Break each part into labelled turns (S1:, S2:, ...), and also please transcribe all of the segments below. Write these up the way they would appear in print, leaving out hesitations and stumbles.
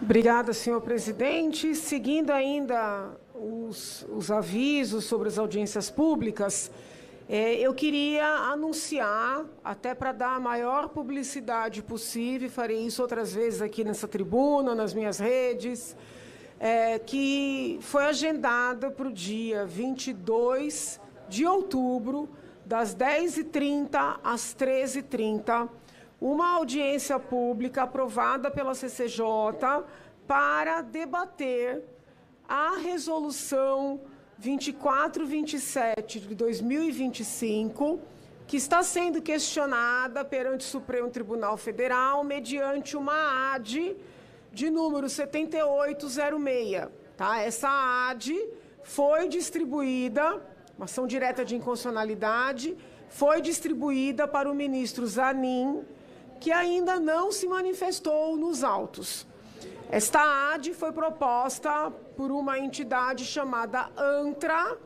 S1: Obrigada, senhor presidente. Seguindo ainda os avisos sobre as audiências públicas, eu queria anunciar, até para dar a maior publicidade possível, farei isso outras vezes aqui nessa tribuna, nas minhas redes, que foi agendada para o dia 22 de outubro, das 10h30 às 13h30, uma audiência pública aprovada pela CCJ para debater a resolução 2427 de 2025, que está sendo questionada perante o Supremo Tribunal Federal mediante uma AD de número 7806. Tá? Essa AD foi distribuída, uma ação direta de inconstitucionalidade, foi distribuída para o ministro Zanin, que ainda não se manifestou nos autos. Esta AD foi proposta por uma entidade chamada ANTRA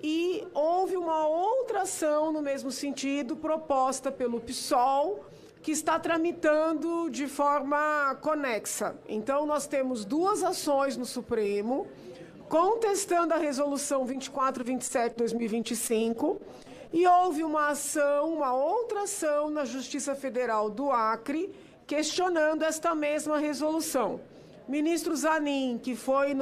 S1: e houve uma outra ação no mesmo sentido, proposta pelo PSOL, que está tramitando de forma conexa. Então, nós temos duas ações no Supremo, contestando a resolução 2427 de 2025, e houve uma outra ação na Justiça Federal do Acre, questionando esta mesma resolução. Ministro Zanin, que foi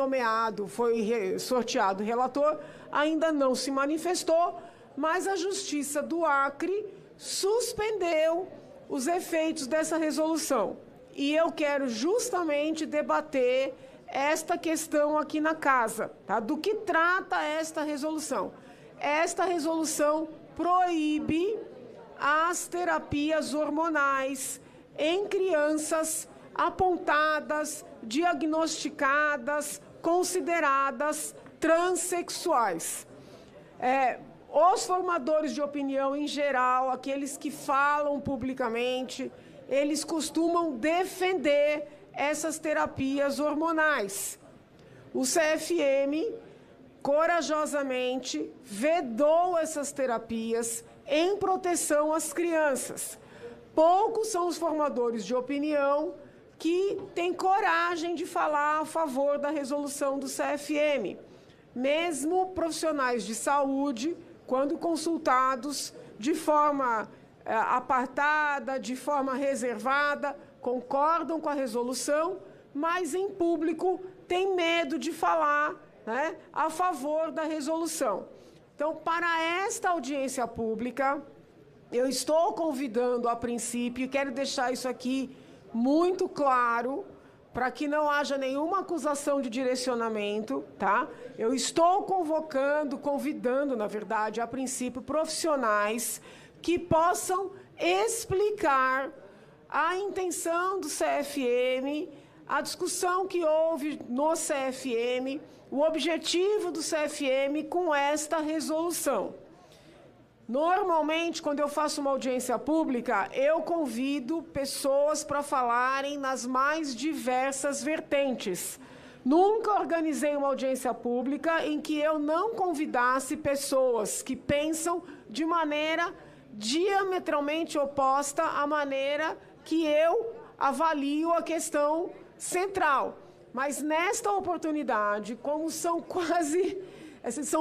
S1: sorteado relator, ainda não se manifestou, mas a Justiça do Acre suspendeu os efeitos dessa resolução. E eu quero justamente debater esta questão aqui na casa, tá? Do que trata esta resolução? Esta resolução proíbe as terapias hormonais em crianças apontadas, diagnosticadas, consideradas transexuais. Os formadores de opinião em geral, aqueles que falam publicamente, eles costumam defender essas terapias hormonais. O CFM corajosamente vedou essas terapias em proteção às crianças. Poucos são os formadores de opinião que têm coragem de falar a favor da resolução do CFM. Mesmo profissionais de saúde, quando consultados de forma apartada, de forma reservada, concordam com a resolução, mas em público têm medo de falar, né, a favor da resolução. Então, para esta audiência pública, eu estou convidando a princípio, e quero deixar isso aqui muito claro, para que não haja nenhuma acusação de direcionamento, tá? Eu estou convidando, na verdade, a princípio, profissionais que possam explicar a intenção do CFM, a discussão que houve no CFM, o objetivo do CFM com esta resolução. Normalmente, quando eu faço uma audiência pública, eu convido pessoas para falarem nas mais diversas vertentes. Nunca organizei uma audiência pública em que eu não convidasse pessoas que pensam de maneira diametralmente oposta à maneira que eu avalio a questão central. Mas nesta oportunidade, como são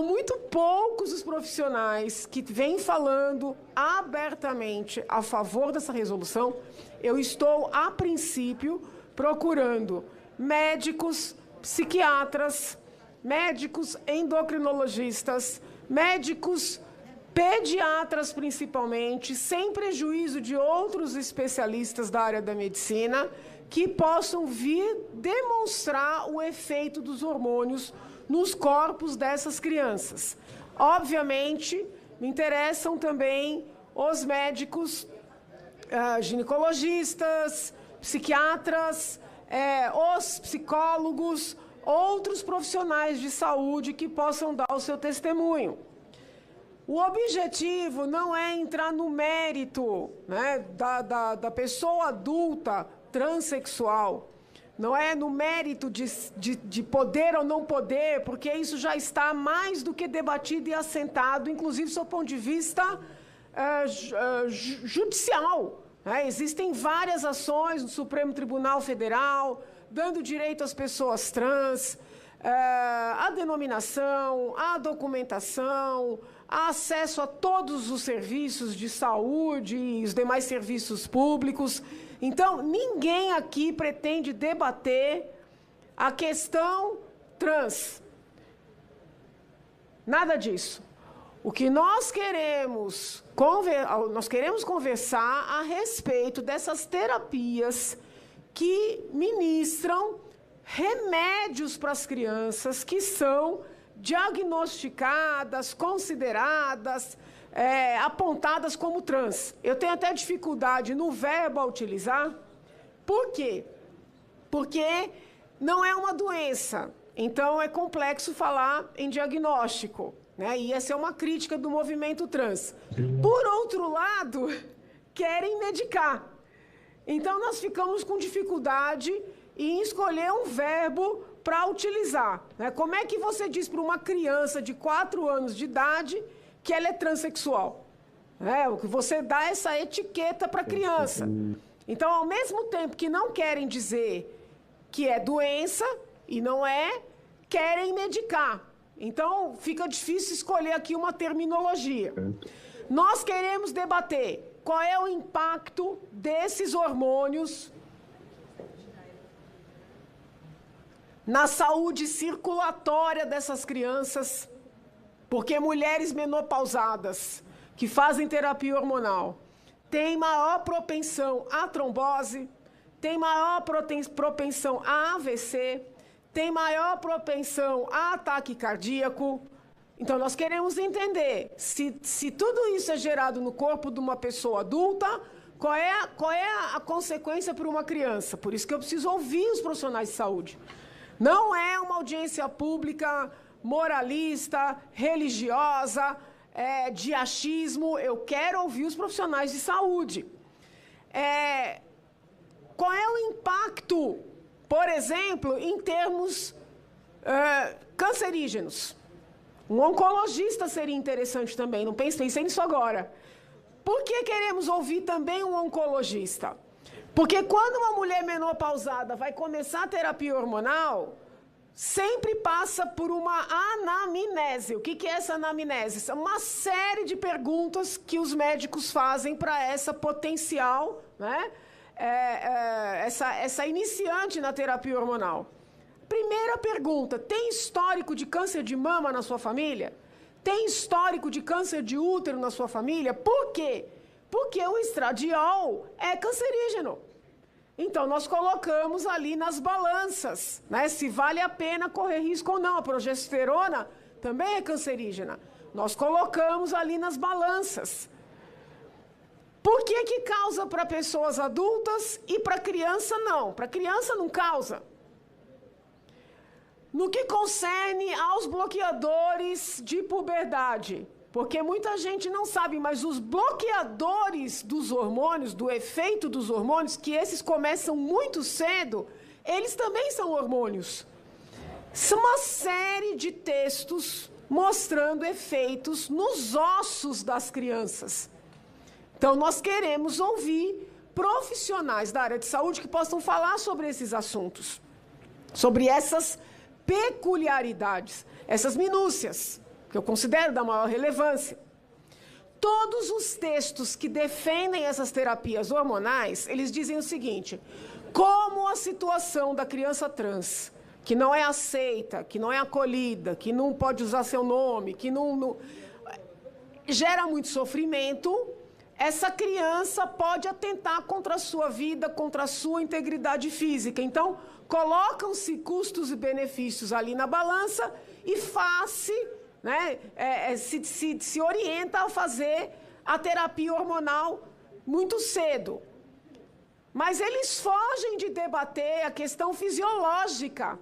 S1: muito poucos os profissionais que vêm falando abertamente a favor dessa resolução, eu estou, a princípio, procurando médicos, psiquiatras, médicos endocrinologistas, médicos pediatras principalmente, sem prejuízo de outros especialistas da área da medicina, que possam vir demonstrar o efeito dos hormônios nos corpos dessas crianças. Obviamente, me interessam também os médicos ginecologistas, psiquiatras, os psicólogos, outros profissionais de saúde que possam dar o seu testemunho. O objetivo não é entrar no mérito, né, da pessoa adulta transexual, não é no mérito de poder ou não poder, porque isso já está mais do que debatido e assentado, inclusive do seu ponto de vista judicial, Existem várias ações no Supremo Tribunal Federal, dando direito às pessoas trans, à denominação, à documentação, a acesso a todos os serviços de saúde e os demais serviços públicos. Então, ninguém aqui pretende debater a questão trans. Nada disso. O que nós queremos conversar a respeito dessas terapias que ministram remédios para as crianças que são diagnosticadas, consideradas, apontadas como trans. Eu tenho até dificuldade no verbo a utilizar. Por quê? Porque não é uma doença, então é complexo falar em diagnóstico, né? E essa é uma crítica do movimento trans. Por outro lado, querem medicar. Então, nós ficamos com dificuldade em escolher um verbo para utilizar, né? Como é que você diz para uma criança de 4 anos de idade que ela é transexual? Você dá essa etiqueta para a criança. Então, ao mesmo tempo que não querem dizer que é doença, e não é, querem medicar. Então, fica difícil escolher aqui uma terminologia. Nós queremos debater qual é o impacto desses hormônios na saúde circulatória dessas crianças, porque mulheres menopausadas que fazem terapia hormonal têm maior propensão à trombose, têm maior propensão a AVC, tem maior propensão a ataque cardíaco. Então, nós queremos entender se tudo isso é gerado no corpo de uma pessoa adulta, qual é a consequência para uma criança. Por isso que eu preciso ouvir os profissionais de saúde. Não é uma audiência pública moralista, religiosa, de achismo. Eu quero ouvir os profissionais de saúde. Qual é o impacto, por exemplo, em termos cancerígenos? Um oncologista seria interessante também, não pensei nisso agora. Por que queremos ouvir também um oncologista? Porque quando uma mulher menopausada vai começar a terapia hormonal, sempre passa por uma anamnese. O que é essa anamnese? São uma série de perguntas que os médicos fazem para essa potencial, né? Essa iniciante na terapia hormonal. Primeira pergunta: tem histórico de câncer de mama na sua família? Tem histórico de câncer de útero na sua família? Por quê? Porque o estradiol é cancerígeno. Então, nós colocamos ali nas balanças, né, se vale a pena correr risco ou não. A progesterona também é cancerígena. Nós colocamos ali nas balanças. Por que causa para pessoas adultas e para criança não? Para criança não causa. No que concerne aos bloqueadores de puberdade, porque muita gente não sabe, mas os bloqueadores dos hormônios, do efeito dos hormônios, que esses começam muito cedo, eles também são hormônios. São uma série de textos mostrando efeitos nos ossos das crianças. Então, nós queremos ouvir profissionais da área de saúde que possam falar sobre esses assuntos, sobre essas peculiaridades, essas minúcias, que eu considero da maior relevância. Todos os textos que defendem essas terapias hormonais, eles dizem o seguinte: como a situação da criança trans, que não é aceita, que não é acolhida, que não pode usar seu nome, que não gera muito sofrimento, essa criança pode atentar contra a sua vida, contra a sua integridade física. Então, colocam-se custos e benefícios ali na balança e né, se orienta a fazer a terapia hormonal muito cedo. Mas eles fogem de debater a questão fisiológica.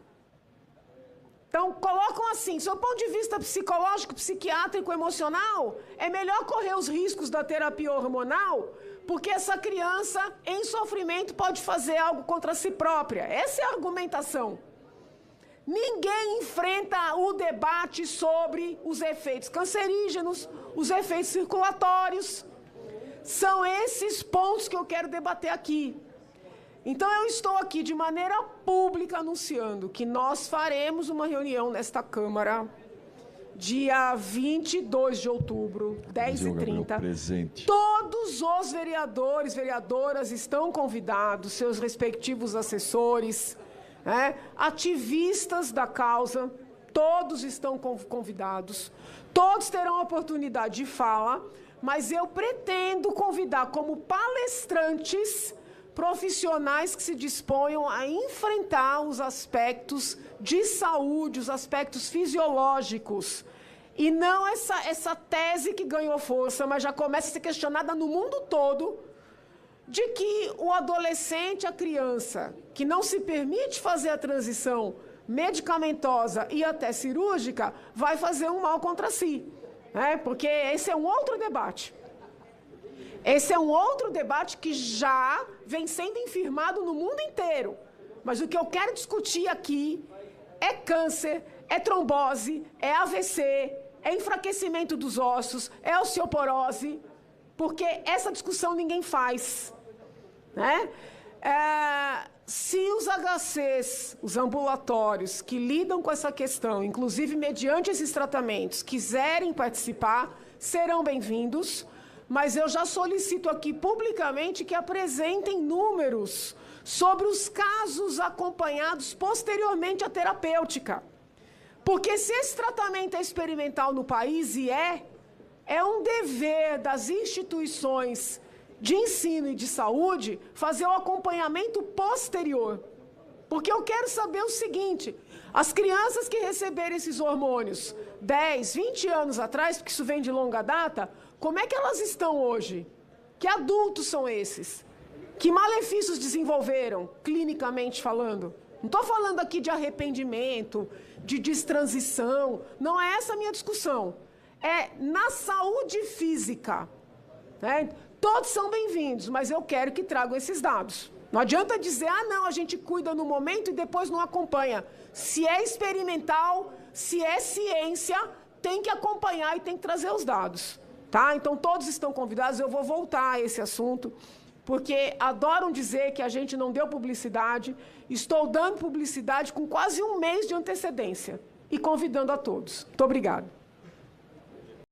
S1: Então, colocam assim: sob o ponto de vista psicológico, psiquiátrico, emocional, é melhor correr os riscos da terapia hormonal, porque essa criança em sofrimento pode fazer algo contra si própria. Essa é a argumentação. Ninguém enfrenta o debate sobre os efeitos cancerígenos, os efeitos circulatórios. São esses pontos que eu quero debater aqui. Então, eu estou aqui de maneira pública anunciando que nós faremos uma reunião nesta Câmara dia 22 de outubro, 10h30. Todos os vereadores, vereadoras estão convidados, seus respectivos assessores, ativistas da causa, todos estão convidados. Todos terão oportunidade de fala, mas eu pretendo convidar como palestrantes profissionais que se disponham a enfrentar os aspectos de saúde, os aspectos fisiológicos. E não essa tese que ganhou força, mas já começa a ser questionada no mundo todo, de que o adolescente, a criança, que não se permite fazer a transição medicamentosa e até cirúrgica, vai fazer um mal contra si. Porque esse é um outro debate. Esse é um outro debate que já vem sendo infirmado no mundo inteiro. Mas o que eu quero discutir aqui é câncer, é trombose, é AVC, é enfraquecimento dos ossos, é osteoporose, porque essa discussão ninguém faz. Se os HCs, os ambulatórios que lidam com essa questão, inclusive mediante esses tratamentos, quiserem participar, serão bem-vindos. Mas eu já solicito aqui publicamente que apresentem números sobre os casos acompanhados posteriormente à terapêutica. Porque se esse tratamento é experimental no país, e é um dever das instituições de ensino e de saúde fazer o acompanhamento posterior. Porque eu quero saber o seguinte, as crianças que receberam esses hormônios 10, 20 anos atrás, porque isso vem de longa data, como é que elas estão hoje? Que adultos são esses? Que malefícios desenvolveram, clinicamente falando? Não estou falando aqui de arrependimento, de destransição, não é essa a minha discussão. É na saúde física. Todos são bem-vindos, mas eu quero que tragam esses dados. Não adianta dizer, não, a gente cuida no momento e depois não acompanha. Se é experimental, se é ciência, tem que acompanhar e tem que trazer os dados. Então, todos estão convidados, eu vou voltar a esse assunto, porque adoram dizer que a gente não deu publicidade, estou dando publicidade com quase um mês de antecedência e convidando a todos. Muito obrigada.